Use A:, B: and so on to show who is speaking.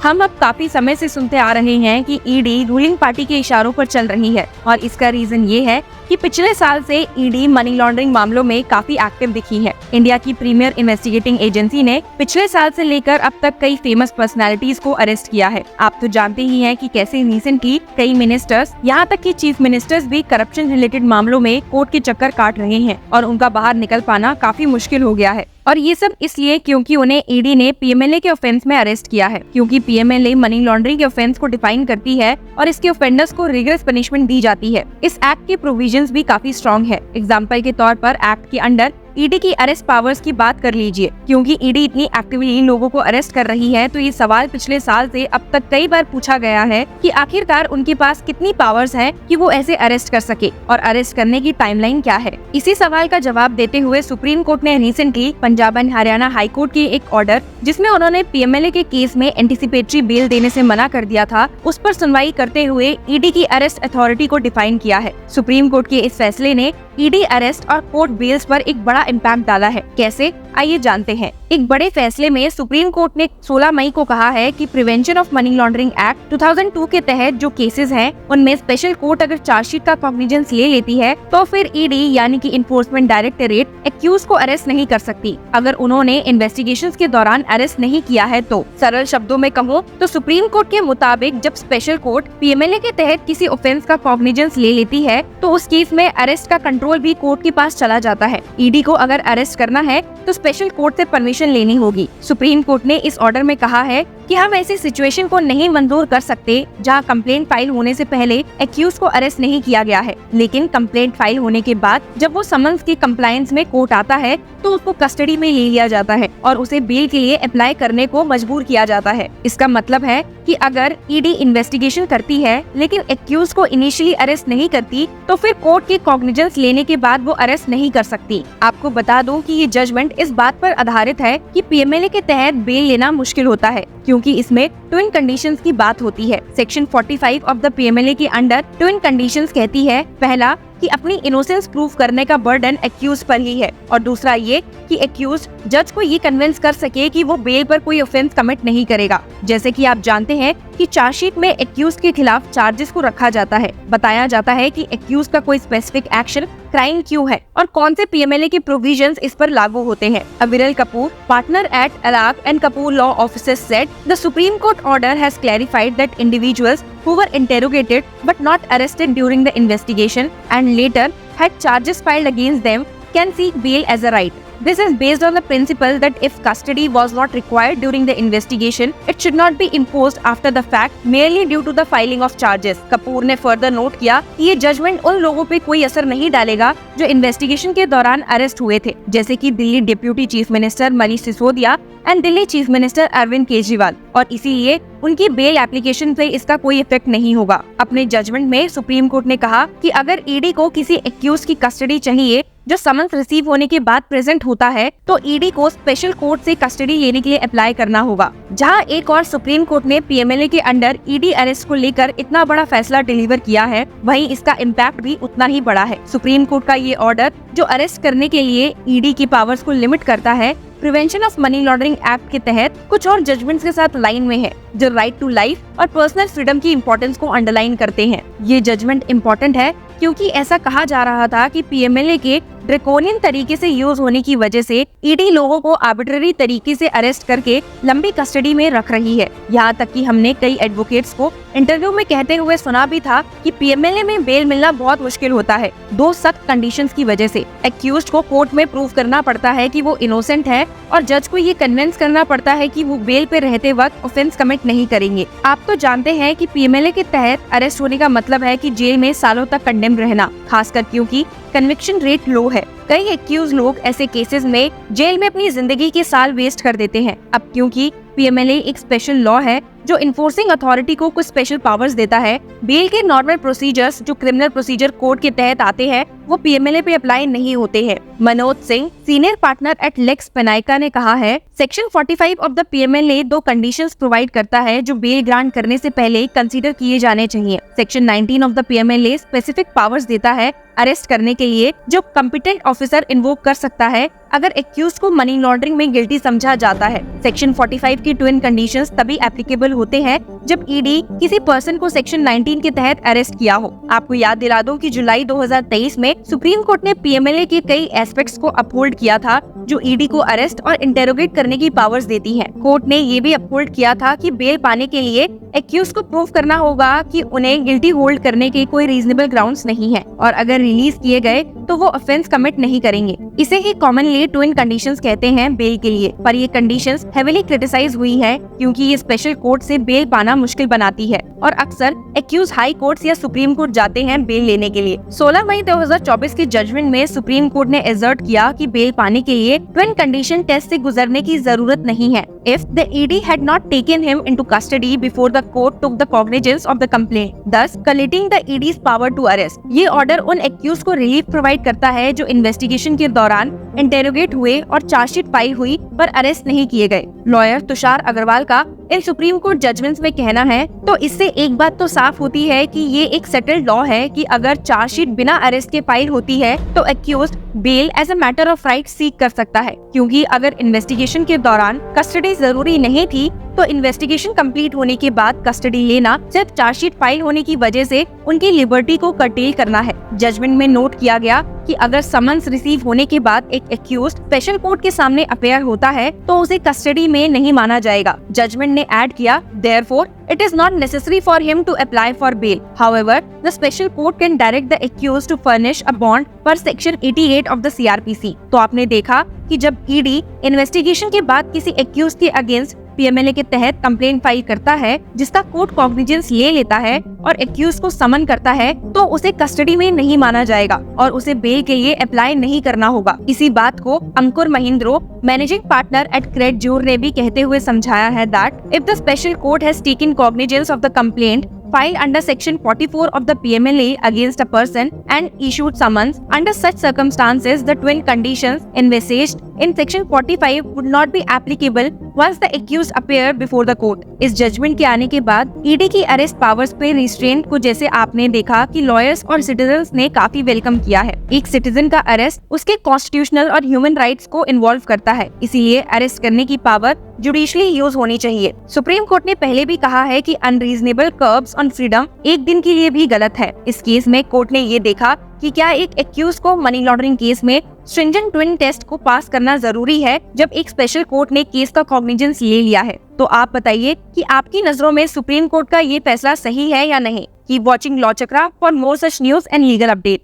A: हम अब काफी समय से सुनते आ रहे हैं कि ईडी रूलिंग पार्टी के इशारों पर चल रही है और इसका रीजन ये है कि पिछले साल से ईडी मनी लॉन्ड्रिंग मामलों में काफी एक्टिव दिखी है। इंडिया की प्रीमियर इन्वेस्टिगेटिंग एजेंसी ने पिछले साल से लेकर अब तक कई फेमस पर्सनालिटीज को अरेस्ट किया है। आप तो जानते ही हैं कि कैसे रिसेंटली कई मिनिस्टर्स, यहाँ तक कि चीफ मिनिस्टर्स भी करप्शन रिलेटेड मामलों में कोर्ट के चक्कर काट रहे हैं और उनका बाहर निकल पाना काफी मुश्किल हो गया है। और ये सब इसलिए क्योंकि उन्हें ईडी ने पीएमएलए के ऑफेंस में अरेस्ट किया है, क्योंकि पीएमएलए मनी लॉन्ड्रिंग के ऑफेंस को डिफाइन करती है और इसके ऑफेंडर्स को रिगरस पनिशमेंट दी जाती है। इस एक्ट के प्रोविजंस भी काफी स्ट्रॉन्ग है। एग्जाम्पल के तौर पर एक्ट के अंडर ईडी की अरेस्ट पावर्स की बात कर लीजिए। क्योंकि ईडी इतनी एक्टिवली लोगों को अरेस्ट कर रही है, तो ये सवाल पिछले साल से अब तक कई बार पूछा गया है कि आखिरकार उनके पास कितनी पावर्स हैं कि वो ऐसे अरेस्ट कर सके और अरेस्ट करने की टाइमलाइन क्या है। इसी सवाल का जवाब देते हुए सुप्रीम कोर्ट ने recently Punjab and Haryana high court के एक ऑर्डर, जिसमें उन्होंने पीएमएलए के केस में एंटिसिपेटरी बेल देने से मना कर दिया था, उस पर सुनवाई करते हुए ईडी की अरेस्ट अथॉरिटी को डिफाइन किया है। सुप्रीम कोर्ट के इस फैसले ने ईडी अरेस्ट और कोर्ट बेल्स पर एक बड़ा इम्पैक्ट डाला है। कैसे, आइए जानते हैं। एक बड़े फैसले में सुप्रीम कोर्ट ने 16 मई को कहा है कि prevention of money laundering act 2002 के तहत जो केसेस हैं, उनमें स्पेशल कोर्ट अगर चार्जशीट का कॉग्निजेंस ले लेती है तो फिर ईडी यानी कि इन्फोर्समेंट डायरेक्टरेट एक्यूज को अरेस्ट नहीं कर सकती अगर उन्होंने इन्वेस्टिगेशंस के दौरान अरेस्ट नहीं किया है। तो सरल शब्दों में कहूँ तो सुप्रीम कोर्ट के मुताबिक जब स्पेशल कोर्ट पीएमएलए के तहत किसी ऑफेंस का कॉग्निजेंस ले लेती है तो उस केस में अरेस्ट का कंट्रोल भी कोर्ट के पास चला जाता है। ईडी को अगर अरेस्ट करना है तो स्पेशल कोर्ट से परमिशन लेनी होगी। सुप्रीम कोर्ट ने इस ऑर्डर में कहा है कि हम ऐसी सिचुएशन को नहीं मंजूर कर सकते जहां कंप्लेंट फाइल होने से पहले एक्यूज को अरेस्ट नहीं किया गया है, लेकिन कंप्लेंट फाइल होने के बाद जब वो समन्स के कंप्लायंस में कोर्ट आता है तो उसको कस्टडी में ले लिया जाता है और उसे बेल के लिए अप्लाई करने को मजबूर किया जाता है। इसका मतलब है कि अगर ईडी इन्वेस्टिगेशन करती है लेकिन एक्यूज को इनिशियली अरेस्ट नहीं करती तो फिर कोर्ट के कॉग्निजेंस लेने के बाद वो अरेस्ट नहीं कर सकती। आपको बता दूं कि ये जजमेंट इस बात पर आधारित है कि पीएमएलए के तहत बेल लेना मुश्किल होता है, क्योंकि इसमें ट्विन कंडीशंस की बात होती है। सेक्शन 45 ऑफ द पीएमएलए के अंडर ट्विन कंडीशंस कहती है, पहला कि अपनी इनोसेंस प्रूफ करने का बर्डन एक्यूज पर ही है और दूसरा ये कि एक्यूज जज को ये कन्विंस कर सके कि वो बेल पर कोई ऑफेंस कमिट नहीं करेगा। जैसे कि आप जानते हैं कि चार्जशीट में एक्यूज के खिलाफ चार्जेस को रखा जाता है, बताया जाता है कि एक्यूज का कोई स्पेसिफिक एक्शन क्राइम क्यों है और कौन से पीएमएलए के प्रोविजंस इस पर लागू होते हैं। Aviral Kapoor, partner at Alak and Kapoor law officers said the Supreme Court order has clarified that individuals who were interrogated but not arrested during the investigation and later had charges filed against them can seek bail as a right. This is based on the principle that if custody was not required during the investigation, it should not be imposed after the fact merely due to the filing of charges. Kapoor ने further note किया कि ये judgement उन लोगों पे कोई असर नहीं डालेगा जो इन्वेस्टिगेशन के दौरान अरेस्ट हुए थे, जैसे कि Delhi deputy chief minister Manish Sisodia and Delhi chief minister Arvind Kejriwal, और इसीलिए उनकी बेल एप्लीकेशन पे इसका कोई इफेक्ट नहीं होगा। अपने जजमेंट में सुप्रीम कोर्ट ने कहा कि अगर ईडी को किसी एक्यूज की कस्टडी चाहिए जो समन्स रिसीव होने के बाद प्रेजेंट होता है तो ईडी को स्पेशल कोर्ट से कस्टडी लेने के लिए अप्लाई करना होगा। जहां एक और सुप्रीम कोर्ट ने पीएमएलए के अंडर ईडी अरेस्ट को लेकर इतना बड़ा फैसला डिलीवर किया है, वहीं इसका इम्पैक्ट भी उतना ही बड़ा है। सुप्रीम कोर्ट का ये ऑर्डर जो अरेस्ट करने के लिए ईडी की पावर्स को लिमिट करता है, prevention of money laundering act के तहत कुछ और जजमेंट्स के साथ लाइन में है जो राइट टू लाइफ और पर्सनल फ्रीडम की इम्पोर्टेंस को अंडरलाइन करते हैं। ये जजमेंट इम्पोर्टेंट है क्योंकि ऐसा कहा जा रहा था कि पीएमएलए के ड्रैकोनियन तरीके से यूज होने की वजह से ईडी लोगों को आर्बिट्ररी तरीके से अरेस्ट करके लंबी कस्टडी में रख रही है। यहाँ तक कि हमने कई एडवोकेट्स को इंटरव्यू में कहते हुए सुना भी था कि पीएमएलए में बेल मिलना बहुत मुश्किल होता है, दो सख्त कंडीशंस की वजह से। एक्यूज्ड को कोर्ट में प्रूव करना पड़ता है कि वो इनोसेंट है और जज को ये कन्विंस करना पड़ता है कि वो बेल पे रहते वक्त ऑफेंस कमिट नहीं करेंगे। आप तो जानते हैं कि पीएमएलए के तहत अरेस्ट होने का मतलब है कि जेल में सालों तक कंडेम रहना, खासकर क्योंकि कन्विक्शन रेट लो है। कई एक्यूज लोग ऐसे केसेस में जेल में अपनी जिंदगी के साल वेस्ट कर देते हैं। अब क्योंकि पीएमएलए एक स्पेशल लॉ है जो इन्फोर्सिंग अथॉरिटी को कुछ स्पेशल पावर्स देता है, बेल के नॉर्मल प्रोसीजर्स जो क्रिमिनल प्रोसीजर कोड के तहत आते हैं वो पीएमएलए पे अप्लाई नहीं होते हैं। Manoj Singh, senior partner at Lex पेनाइका ने कहा है, सेक्शन 45 ऑफ द पीएमएलए दो कंडीशंस प्रोवाइड करता है जो बेल ग्रांट करने से पहले कंसीडर किए जाने चाहिए। Section 19 of the PMLA specific powers देता है अरेस्ट करने के लिए जो कॉम्पिटेंट ऑफिसर इन्वोक कर सकता है अगर एक्यूज को मनी लॉन्ड्रिंग में गिल्टी समझा जाता है। सेक्शन 45 की ट्विन कंडीशंस तभी एप्लीकेबल पॉसिबल होते हैं जब ईडी किसी पर्सन को सेक्शन 19 के तहत अरेस्ट किया हो। आपको याद दिला दूं कि जुलाई 2023 में सुप्रीम कोर्ट ने पीएमएलए के कई एस्पेक्ट्स को अपहोल्ड किया था जो ईडी को अरेस्ट और इंटेरोगेट करने की पावर्स देती हैं। कोर्ट ने ये भी अपहोल्ड किया था कि बेल पाने के लिए एक्यूज को प्रूव करना होगा कि उन्हें गिल्टी होल्ड करने के कोई रीजनेबल ग्राउंड्स नहीं है और अगर रिलीज किए गए तो वो ऑफेंस कमिट नहीं करेंगे। इसे ही कॉमनली ट्विन कंडीशंस कहते हैं बेल के लिए, पर ये कंडीशंस हेवीली क्रिटिसाइज हुई है क्योंकि ये स्पेशल कोर्ट से बेल पाना मुश्किल बनाती है और अक्सर एक्यूज हाई कोर्ट्स या सुप्रीम कोर्ट जाते हैं बेल लेने के लिए। 16 मई 2024 के जजमेंट में सुप्रीम कोर्ट ने एसर्ट किया कि बेल पाने के लिए ट्विन कंडीशन टेस्ट से गुजरने की जरूरत नहीं है। If the ED had not taken him into custody before the court took the cognizance of the complaint, thus collating the ED's power to arrest. ये ऑर्डर उन एक्यूज को रिलीफ प्रोवाइड करता है जो इन्वेस्टिगेशन के दौरान इंटेरोगेट हुए और चार्जशीट फाइल हुई पर अरेस्ट नहीं किए गए। लॉयर तुषार अग्रवाल का इन सुप्रीम कोर्ट जजमेंट्स में कहना है तो इससे एक बात तो साफ होती है कि ये एक सेटल्ड लॉ है कि अगर चार्जशीट बिना अरेस्ट के फाइल होती है तो accused bail as a matter of right seek कर सकता है, क्योंकि अगर इन्वेस्टिगेशन के दौरान कस्टडी जरूरी नहीं थी तो इन्वेस्टिगेशन कंप्लीट होने के बाद कस्टडी लेना सिर्फ चार्जशीट फाइल होने की वजह से उनकी लिबर्टी को कर्टेल करना है। जजमेंट में नोट किया गया कि अगर समन्स रिसीव होने के बाद एक एक्यूज्ड स्पेशल कोर्ट के सामने अपेयर होता है तो उसे कस्टडी में नहीं माना जाएगा। जजमेंट ने ऐड किया, therefore it is not necessary for him to apply for bail. However, the special court can direct the accused to furnish a bond per section 88 of the CRPC. तो आपने देखा कि जब ईडी इन्वेस्टिगेशन के बाद किसी accused के against PMLA के तहत कंप्लेंट फाइल करता है जिसका कोर्ट कॉग्निजेंस ले लेता है और एक्यूज को समन करता है तो उसे कस्टडी में नहीं माना जाएगा और उसे बेल के लिए अप्लाई नहीं करना होगा। इसी बात को अंकुर महिंद्रो, मैनेजिंग पार्टनर एट क्रेड ज्यूर ने भी कहते हुए समझाया है that if the special court has taken cognizance of the complaint filed under section 44 of the PMLA against a person and issued summons, under such circumstances the twin conditions envisaged in section 45 would not be applicable once the accused appear before the court. इस judgement के आने के बाद ED की arrest powers पे restraint को जैसे आपने देखा कि लॉयर्स और सिटीजन्स ने काफी वेलकम किया है। एक सिटीजन का अरेस्ट उसके कॉन्स्टिट्यूशनल और ह्यूमन राइट्स को इन्वॉल्व करता है, इसीलिए अरेस्ट करने की पावर जुडिशली यूज होनी चाहिए। सुप्रीम कोर्ट ने पहले भी कहा है कि अनरीजनेबल कर्ब्स ऑन फ्रीडम एक दिन के लिए भी गलत है। इस केस में कोर्ट ने ये देखा कि क्या एक एक्यूज को मनी लॉन्ड्रिंग केस में स्ट्रिंजेंट ट्विन टेस्ट को पास करना जरूरी है जब एक स्पेशल कोर्ट ने केस का कॉग्निजेंस ले लिया है। तो आप बताइए कि आपकी नजरों में सुप्रीम कोर्ट का ये फैसला सही है या नहीं। Keep watching law chakra for more such news and legal update.